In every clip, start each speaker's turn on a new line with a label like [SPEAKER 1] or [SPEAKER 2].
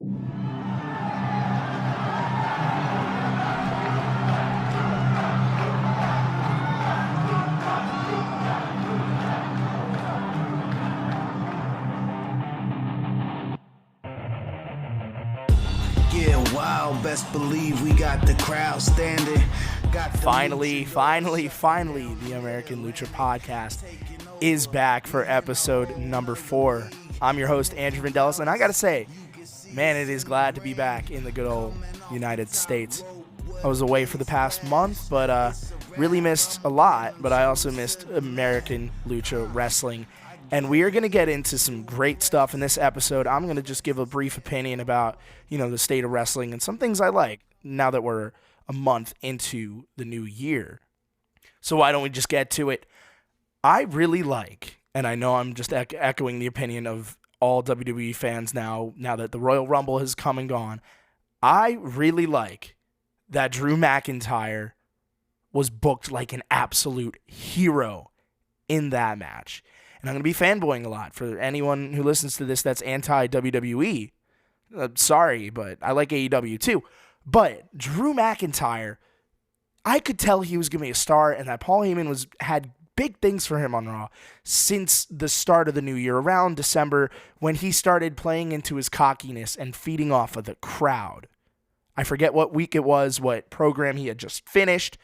[SPEAKER 1] Yeah, wow, best believe we got the crowd standing.
[SPEAKER 2] Finally, the American Lucha Podcast is back for episode number 4. I'm your host, Andrew Vendelis, and I gotta say, man, it is glad to be back in the good old United States. I was away for the past month, but really missed a lot, but I also missed American Lucha Wrestling. And we are going to get into some great stuff in this episode. I'm going to just give a brief opinion about, the state of wrestling and some things I like now that we're a month into the new year. So why don't we just get to it? I really like, and I know I'm just echoing the opinion of all WWE fans now that the Royal Rumble has come and gone, I really like that Drew McIntyre was booked like an absolute hero in that match. And I'm going to be fanboying a lot. For anyone who listens to this that's anti-WWE, sorry, but I like AEW too. But Drew McIntyre, I could tell he was going to be a star, and that Paul Heyman had big things for him on Raw since the start of the new year, around December, when he started playing into his cockiness and feeding off of the crowd. I forget what week it was, what program he had just finished,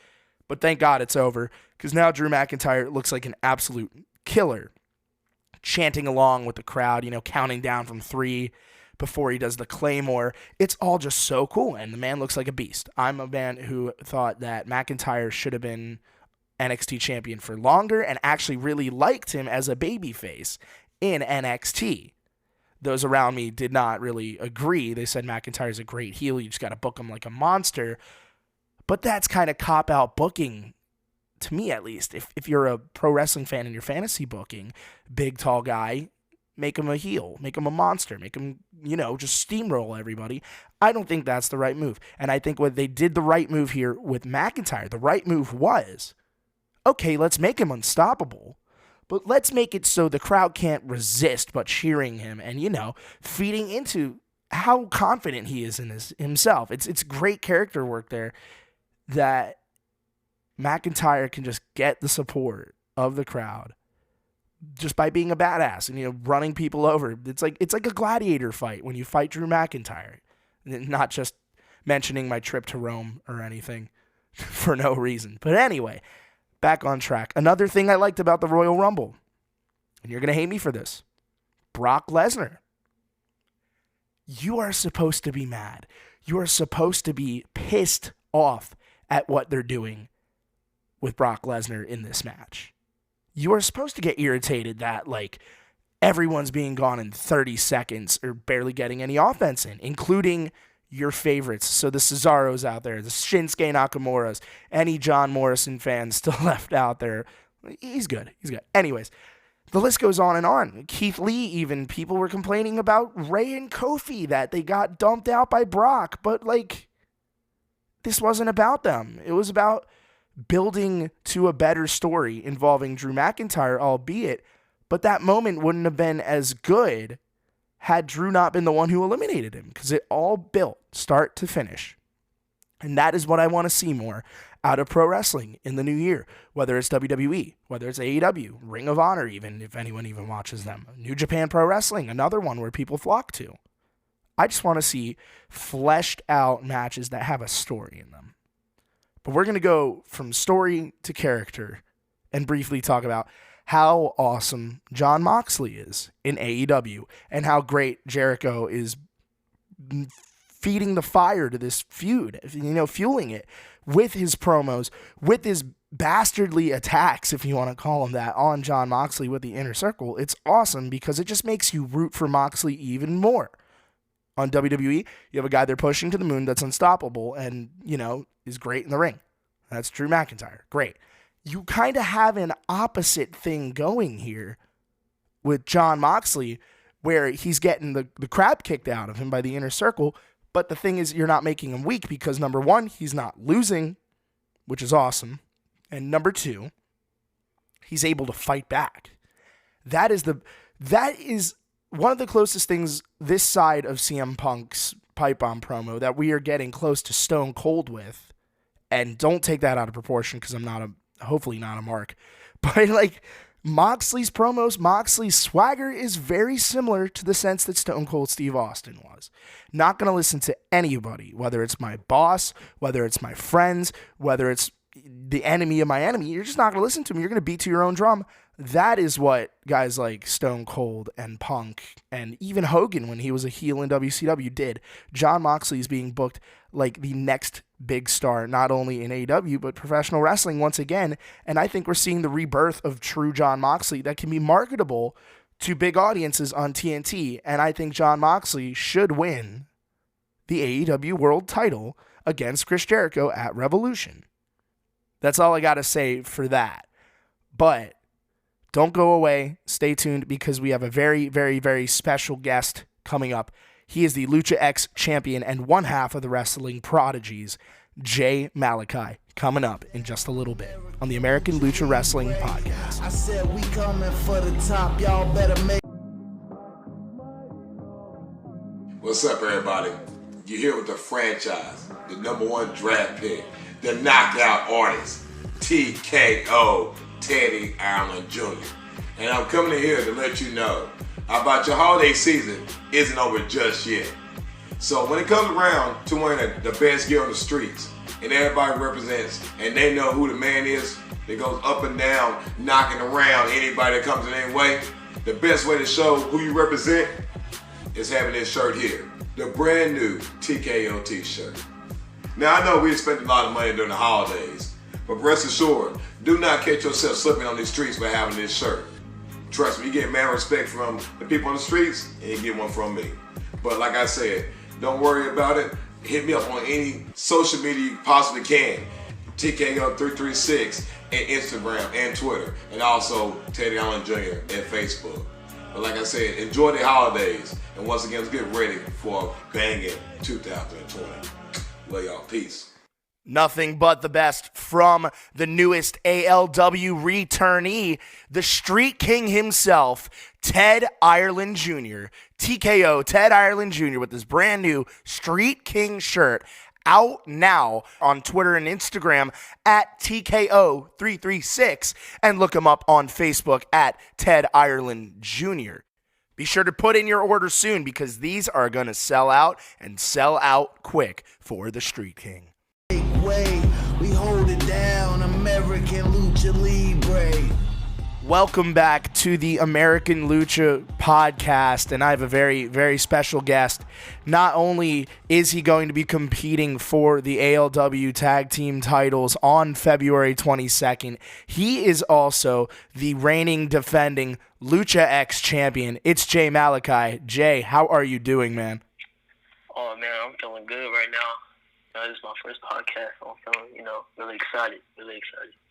[SPEAKER 2] but thank God it's over, because now Drew McIntyre looks like an absolute killer, chanting along with the crowd, counting down from 3 before he does the Claymore. It's all just so cool, and the man looks like a beast. I'm a man who thought that McIntyre should have been NXT champion for longer and actually really liked him as a babyface in NXT. Those around me did not really agree. They said McIntyre's a great heel. You just got to book him like a monster. But that's kind of cop-out booking, to me at least. If you're a pro wrestling fan and you're fantasy booking, big, tall guy, make him a heel, make him a monster, make him, just steamroll everybody. I don't think that's the right move. And I think what they did the right move here with McIntyre, the right move was, okay, let's make him unstoppable, but let's make it so the crowd can't resist but cheering him and, feeding into how confident he is in himself. It's great character work there that McIntyre can just get the support of the crowd just by being a badass and, running people over. It's like a gladiator fight when you fight Drew McIntyre. Not just mentioning my trip to Rome or anything for no reason. But anyway, back on track. Another thing I liked about the Royal Rumble, and you're going to hate me for this, Brock Lesnar. You are supposed to be mad. You are supposed to be pissed off at what they're doing with Brock Lesnar in this match. You are supposed to get irritated that, everyone's being gone in 30 seconds or barely getting any offense in, including your favorites. So the Cesaros out there, the Shinsuke Nakamura's, any John Morrison fans still left out there. He's good. Anyways, the list goes on and on. Keith Lee, even, people were complaining about Ray and Kofi, that they got dumped out by Brock. But, this wasn't about them. It was about building to a better story involving Drew McIntyre, albeit, but that moment wouldn't have been as good had Drew not been the one who eliminated him, because it all built start to finish. And that is what I want to see more out of pro wrestling in the new year, whether it's WWE, whether it's AEW, Ring of Honor, even if anyone even watches them, New Japan Pro Wrestling, another one where people flock to. I just want to see fleshed out matches that have a story in them. But we're going to go from story to character and briefly talk about how awesome Jon Moxley is in AEW and how great Jericho is feeding the fire to this feud, fueling it with his promos, with his bastardly attacks, if you want to call them that, on Jon Moxley with the Inner Circle. It's awesome because it just makes you root for Moxley even more. On WWE, you have a guy they're pushing to the moon that's unstoppable and, is great in the ring. That's Drew McIntyre. Great. You kind of have an opposite thing going here with Jon Moxley, where he's getting the crap kicked out of him by the Inner Circle. But the thing is, you're not making him weak because, number one, he's not losing, which is awesome. And number two, he's able to fight back. That is one of the closest things this side of CM Punk's pipe bomb promo that we are getting close to Stone Cold with, and don't take that out of proportion because I'm hopefully not a mark, but like Moxley's promos, Moxley's swagger is very similar to the sense that Stone Cold Steve Austin was. Not going to listen to anybody, whether it's my boss, whether it's my friends, whether it's the enemy of my enemy. You're just not going to listen to me. You're going to beat to your own drum. That is what guys like Stone Cold and Punk and even Hogan, when he was a heel in WCW, did. Jon Moxley is being booked like the next big star, not only in AEW, but professional wrestling once again. And I think we're seeing the rebirth of true Jon Moxley that can be marketable to big audiences on TNT. And I think Jon Moxley should win the AEW World title against Chris Jericho at Revolution. That's all I got to say for that. But don't go away. Stay tuned because we have a very, very, very special guest coming up. He is the Lucha X champion and one half of the Wrestling Prodigies, Jay Malachi, coming up in just a little bit on the American Lucha Wrestling Podcast.
[SPEAKER 1] I said we coming for the top, y'all better make.
[SPEAKER 3] What's up, everybody? You're here with the franchise, the number one draft pick, the knockout artist, TKO, Teddy Ireland Jr. And I'm coming in here to let you know about your holiday season isn't over just yet. So when it comes around to wearing the best gear on the streets, and everybody represents, and they know who the man is that goes up and down, knocking around anybody that comes in their way, the best way to show who you represent is having this shirt here, the brand new TKO t-shirt. Now I know we expect a lot of money during the holidays, but rest assured, do not catch yourself slipping on these streets by having this shirt. Trust me, you get mad respect from the people on the streets, and you get one from me. But like I said, don't worry about it. Hit me up on any social media you possibly can. TKO336 at Instagram and Twitter, and also Teddy Allen Jr. at Facebook. But like I said, enjoy the holidays, and once again, let's get ready for a banging 2020. Love y'all. Peace.
[SPEAKER 2] Nothing but the best from the newest ALW returnee, the Street King himself, Ted Ireland Jr. TKO Ted Ireland Jr. with his brand new Street King shirt out now on Twitter and Instagram at TKO336, and look him up on Facebook at Ted Ireland Jr. Be sure to put in your order soon because these are going to sell out and sell out quick for the Street King.
[SPEAKER 1] Way we hold it down, American Lucha Libre.
[SPEAKER 2] Welcome back to the American Lucha Podcast, and I have a very, very special guest. Not only is he going to be competing for the ALW Tag Team titles on February 22nd, he is also the reigning, defending Lucha X champion. It's Jay Malachi. Jay, how are you doing, man?
[SPEAKER 4] Oh, man, I'm feeling good right now. This is my first podcast, so I'm feeling, really excited.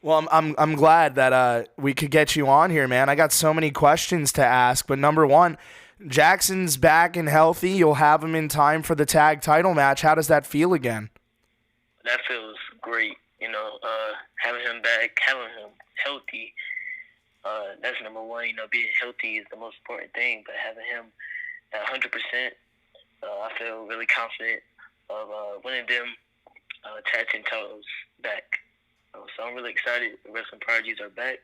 [SPEAKER 2] Well, I'm glad that we could get you on here, man. I got so many questions to ask, but number one, Jackson's back and healthy. You'll have him in time for the tag title match. How does that feel again?
[SPEAKER 4] That feels great, having him back, having him healthy. That's number one. Being healthy is the most important thing, but having him at 100%, I feel really confident of winning them tag team titles back. So I'm really excited. The Wrestling Prodigies are back.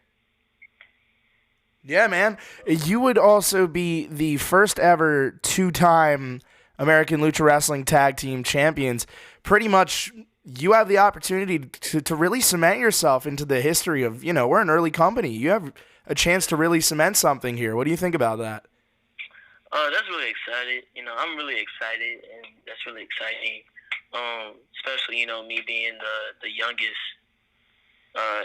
[SPEAKER 2] Yeah, man. You would also be the first ever two-time American Lucha Wrestling Tag Team champions. Pretty much, you have the opportunity to really cement yourself into the history of, we're an early company. You have a chance to really cement something here. What do you think about that?
[SPEAKER 4] That's really excited. I'm really excited, and that's really exciting. Especially, me being the youngest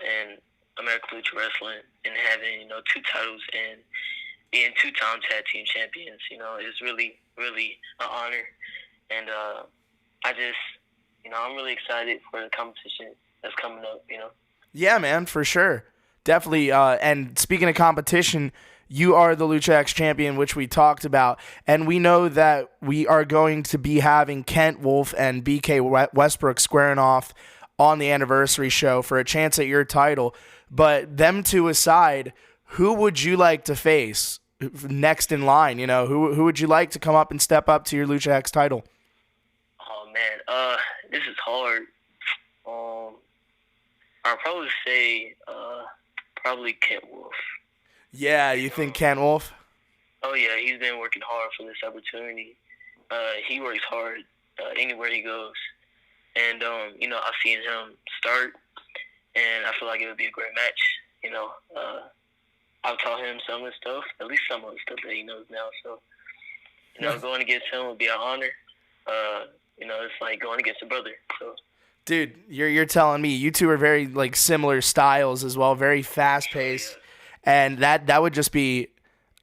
[SPEAKER 4] in American Lucha Wrestling and having, 2 titles and being 2-time tag team champions, is really, really an honor. And I'm really excited for the competition that's coming up,
[SPEAKER 2] Yeah, man, for sure. Definitely. And speaking of competition, you are the Lucha X champion, which we talked about, and we know that we are going to be having Kent Wolf and BK Westbrook squaring off on the anniversary show for a chance at your title. But them two aside, who would you like to face? next in line? You know, who would you like to come up and step up to your Lucha X title?
[SPEAKER 4] Oh man, this is hard. I'll probably say probably Kent Wolf.
[SPEAKER 2] Yeah, you think Kent Wolf?
[SPEAKER 4] Oh yeah, he's been working hard for this opportunity. He works hard anywhere he goes, and you know, I've seen him start, and I feel like it would be a great match. You know, I've taught him some of the stuff, at least some of the stuff that he knows now. So, you know, going against him would be an honor. You know, it's like going against a brother. So.
[SPEAKER 2] Dude, you're telling me you two are very like similar styles as well, very fast paced, and that would just be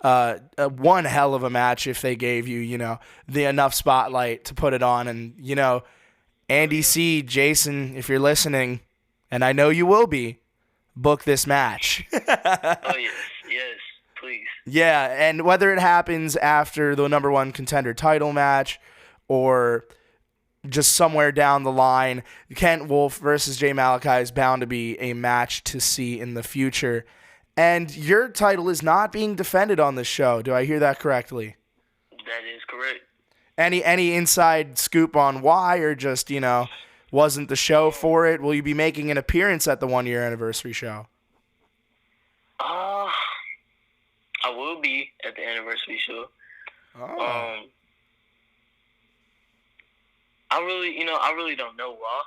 [SPEAKER 2] one hell of a match if they gave you, you know, the enough spotlight to put it on. And you know, Andy C, Jason, if you're listening, and I know you will be, book this match.
[SPEAKER 4] Oh yes, please.
[SPEAKER 2] Yeah, and whether it happens after the number one contender title match or just somewhere down the line, Kent Wolf versus Jay Malachi is bound to be a match to see in the future. And your title is not being defended on this show. Do I hear that correctly?
[SPEAKER 4] That is correct.
[SPEAKER 2] Any inside scoop on why, or just, you know, wasn't the show for it? Will you be making an appearance at the 1-year anniversary show?
[SPEAKER 4] I will be at the anniversary show.
[SPEAKER 2] Oh.
[SPEAKER 4] I really don't know why,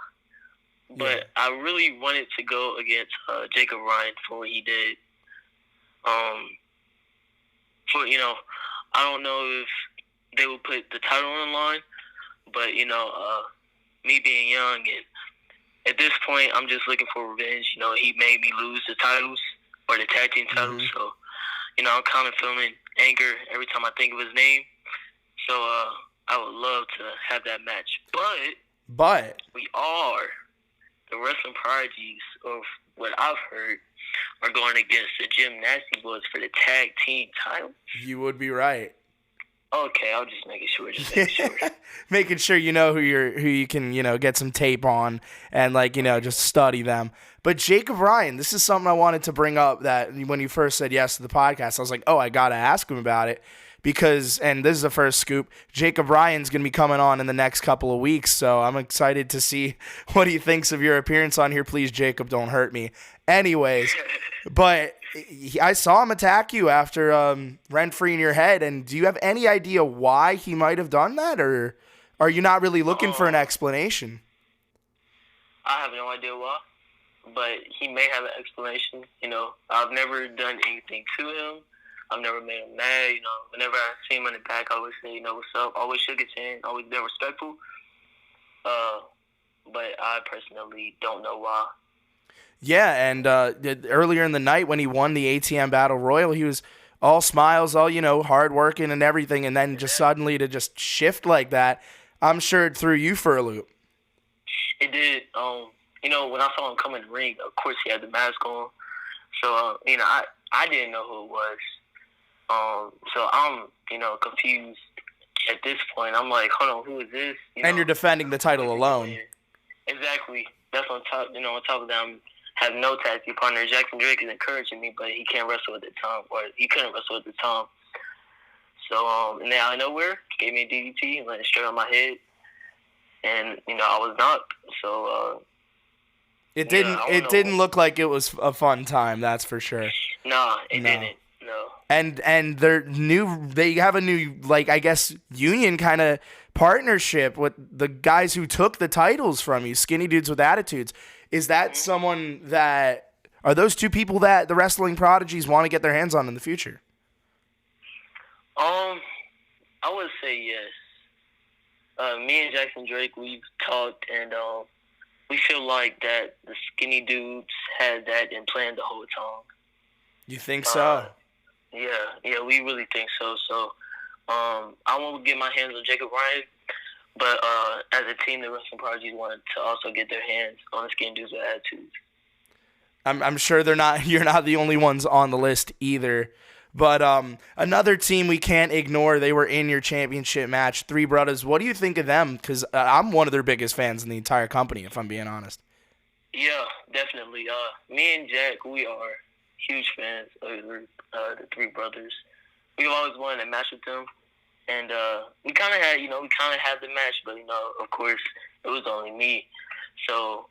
[SPEAKER 4] but I really wanted to go against Jacob Ryan for what he did. You know, I don't know if they will put the title on the line, but you know, me being young and at this point, I'm just looking for revenge. You know, he made me lose the titles or the tag team titles, so you know, I'm kind of feeling anger every time I think of his name. So I would love to have that match, but we are the wrestling prodigies of what I've heard are going against the Gym Nasty Boys for the tag team title.
[SPEAKER 2] You would be right.
[SPEAKER 4] Okay, I'll just make it sure. Just making sure.
[SPEAKER 2] Making sure you know who you can, you know, get some tape on and like, you know, just study them. But Jacob Ryan, this is something I wanted to bring up that when you first said yes to the podcast, I was like, oh, I got to ask him about it. Because, and this is the first scoop, Jacob Ryan's going to be coming on in the next couple of weeks, so I'm excited to see what he thinks of your appearance on here. Please, Jacob, don't hurt me. Anyways, but I saw him attack you after rent-free in your head, and do you have any idea why he might have done that, or are you not really looking for an explanation?
[SPEAKER 4] I have no idea why, but he may have an explanation. You know, I've never done anything to him. I've never made him mad, you know. Whenever I see him in the back, I always say, you know, what's up. Always shook his hand, always been respectful. But I personally don't know why. Yeah,
[SPEAKER 2] and earlier in the night when he won the ATM Battle Royal, he was all smiles, all, you know, hard-working and everything, and then just suddenly to just shift like that, I'm sure it threw you for a loop.
[SPEAKER 4] It did. You know, when I saw him come in the ring, of course he had the mask on. So, you know, I didn't know who it was. So I'm, you know, confused at this point. I'm like, hold on, who is this?
[SPEAKER 2] And you're defending the title alone.
[SPEAKER 4] Exactly. That's on top. You know, on top of that, I have no tag team partner. Jackson Drake is encouraging me, but he can't wrestle at the time, or he couldn't wrestle at the time. So, and then out of nowhere, gave me a DDT and went straight on my head, and you know, I was knocked. So.
[SPEAKER 2] It didn't look like it was a fun time. That's for sure.
[SPEAKER 4] Nah, it didn't. No.
[SPEAKER 2] And they have a new, like, I guess, union kind of partnership with the guys who took the titles from you, Skinny Dudes with Attitudes. Is that someone that, are those two people that the wrestling prodigies want to get their hands on in the future?
[SPEAKER 4] I would say yes. Me and Jackson Drake, we've talked, and we feel like that the Skinny Dudes had that and planned the whole time.
[SPEAKER 2] You think so?
[SPEAKER 4] Yeah, we really think so. So, I won't get my hands on Jacob Ryan, but as a team, the Wrestling Prodigies wanted to also get their hands on the Skinny Dudes with Attitudes.
[SPEAKER 2] I'm sure you're not the only ones on the list either. But another team we can't ignore, they were in your championship match, Three Brothers. What do you think of them? Because I'm one of their biggest fans in the entire company, if I'm being honest.
[SPEAKER 4] Yeah, definitely. Me and Jack, we are huge fans of the Three Brothers. we've always wanted a match with them. And we kind of had the match, but, of course, it was only me. So,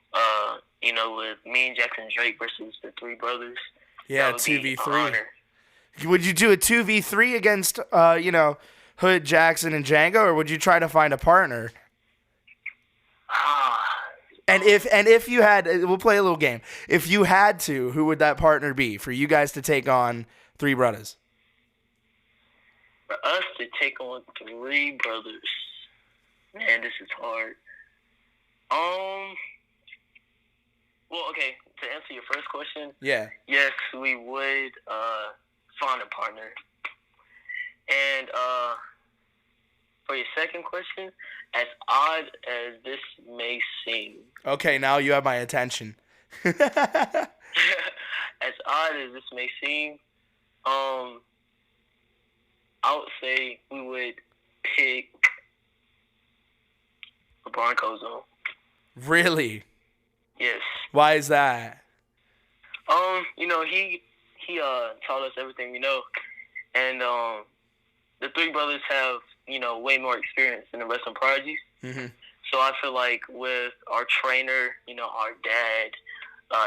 [SPEAKER 4] with me and Jackson Drake versus the three brothers.
[SPEAKER 2] Yeah, 2v3. Would you do a 2v3 against, Hood, Jackson, and Django, or would you try to find a partner? And if you had, we'll play a little game. If you had to, who would that partner be for you guys to take on three brothers?
[SPEAKER 4] For us to take on three brothers, man, this is hard. Well, okay, to answer your first question,
[SPEAKER 2] yeah,
[SPEAKER 4] yes, we would find a partner. And for your second question, as odd as this may seem.
[SPEAKER 2] Okay, now you have my attention.
[SPEAKER 4] As odd as this may seem, I would say we would pick the Broncos on.
[SPEAKER 2] Really?
[SPEAKER 4] Yes.
[SPEAKER 2] Why is that?
[SPEAKER 4] He taught us everything we know, and the three brothers have way more experience in the wrestling prodigies.
[SPEAKER 2] Mm-hmm.
[SPEAKER 4] So I feel like with our trainer, our dad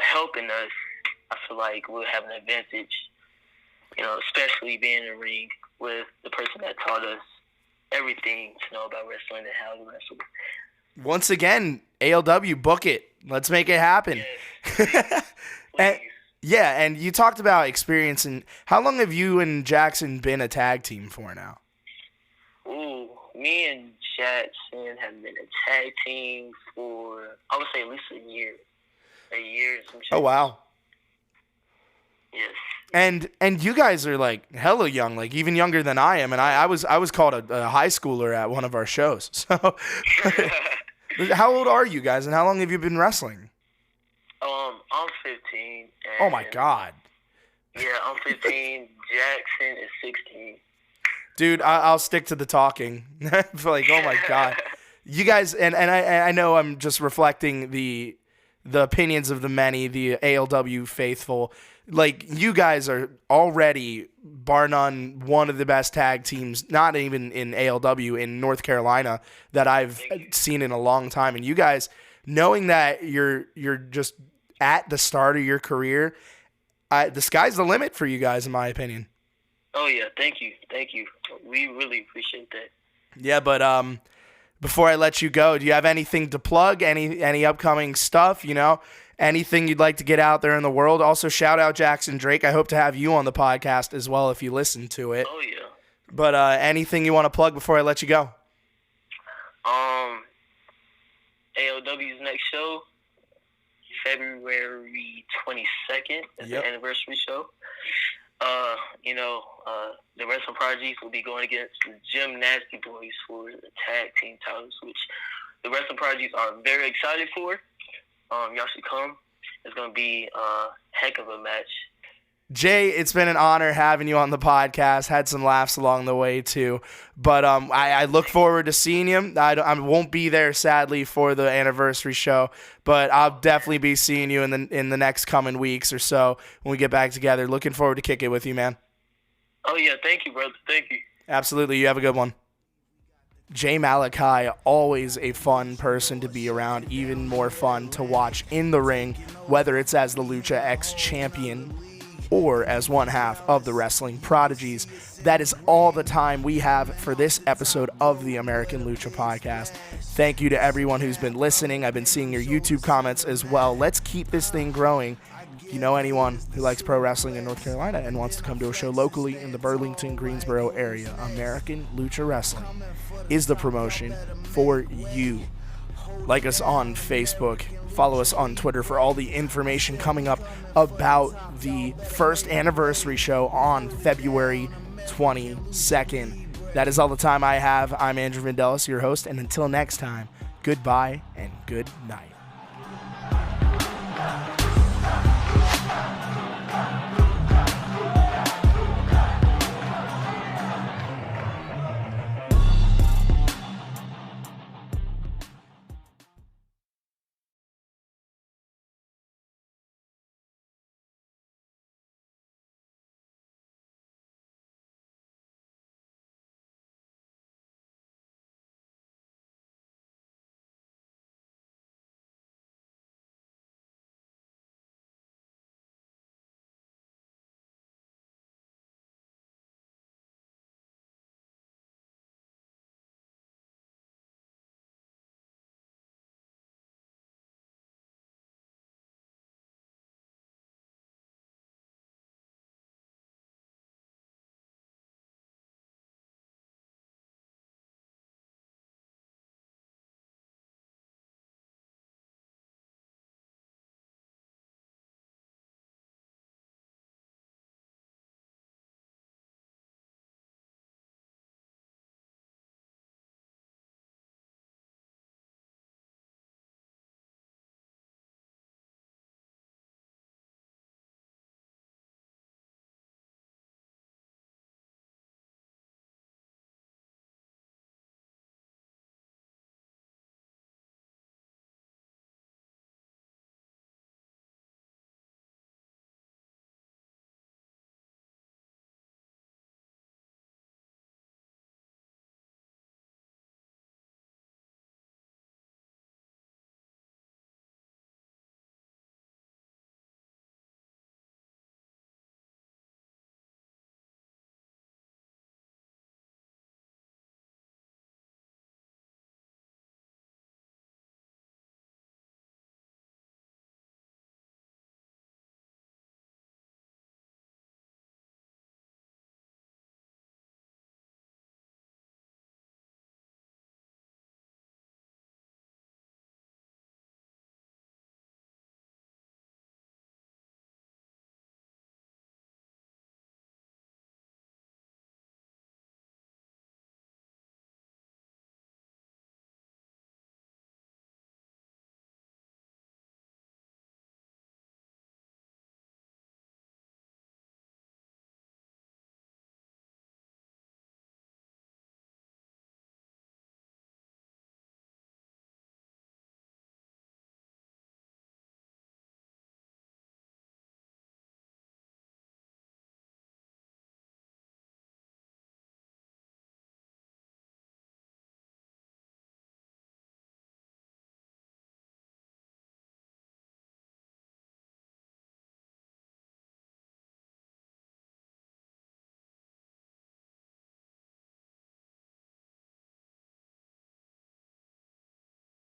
[SPEAKER 4] helping us, I feel like we'll have an advantage. Especially being in the ring with the person that taught us everything to know about wrestling and how to wrestle.
[SPEAKER 2] Once again, ALW, book it. Let's make it happen.
[SPEAKER 4] Yes.
[SPEAKER 2] And you talked about experience. And how long have you and Jackson been a tag team for now?
[SPEAKER 4] Ooh, me and Jackson have been a tag team for, I would say, at least a year. A year and some shit.
[SPEAKER 2] Oh, wow.
[SPEAKER 4] Yes.
[SPEAKER 2] And you guys are like hella young, like even younger than I am. And I was called a high schooler at one of our shows. So how old are you guys, and how long have you been wrestling?
[SPEAKER 4] I'm 15. And
[SPEAKER 2] oh my God.
[SPEAKER 4] Yeah, I'm 15. Jackson is 16.
[SPEAKER 2] Dude, I'll stick to the talking. Like, oh my God. You guys, and I know I'm just reflecting the opinions of the many, the ALW faithful. Like, you guys are already, bar none, one of the best tag teams, not even in ALW, in North Carolina, that I've seen in a long time. And you guys, knowing that you're just at the start of your career, the sky's the limit for you guys, in my opinion.
[SPEAKER 4] Oh, yeah. Thank you. We really appreciate that.
[SPEAKER 2] Yeah, but before I let you go, do you have anything to plug? Any upcoming stuff, Anything you'd like to get out there in the world? Also, shout out Jackson Drake. I hope to have you on the podcast as well if you listen to it.
[SPEAKER 4] Oh, yeah.
[SPEAKER 2] But anything you want to plug before I let you go?
[SPEAKER 4] ALW's next show, February 22nd, is the anniversary show. The Wrestling Prodigies will be going against the Gym Nasty Boys for the tag team titles, which the Wrestling Prodigies are very excited for. Y'all should come. It's going to be a heck of a match.
[SPEAKER 2] Jay, it's been an honor having you on the podcast. Had some laughs along the way, too. But I look forward to seeing you. I won't be there, sadly, for the anniversary show, but I'll definitely be seeing you in the next coming weeks or so when we get back together. Looking forward to kick it with you, man.
[SPEAKER 4] Oh, yeah. Thank you, brother. Thank you.
[SPEAKER 2] Absolutely. You have a good one. Jay Malachi, always a fun person to be around, even more fun to watch in the ring, whether it's as the Lucha X champion or as one half of the Wrestling Prodigies. That is all the time we have for this episode of the American Lucha Podcast. Thank you to everyone who's been listening. I've been seeing your YouTube comments as well. Let's keep this thing growing. If you know anyone who likes pro wrestling in North Carolina and wants to come to a show locally in the Burlington, Greensboro area, American Lucha Wrestling is the promotion for you. Like us on Facebook. Follow us on Twitter for all the information coming up about the first anniversary show on February 22nd. That is all the time I have. I'm Andrew Vendelis, your host, and until next time, goodbye and good night.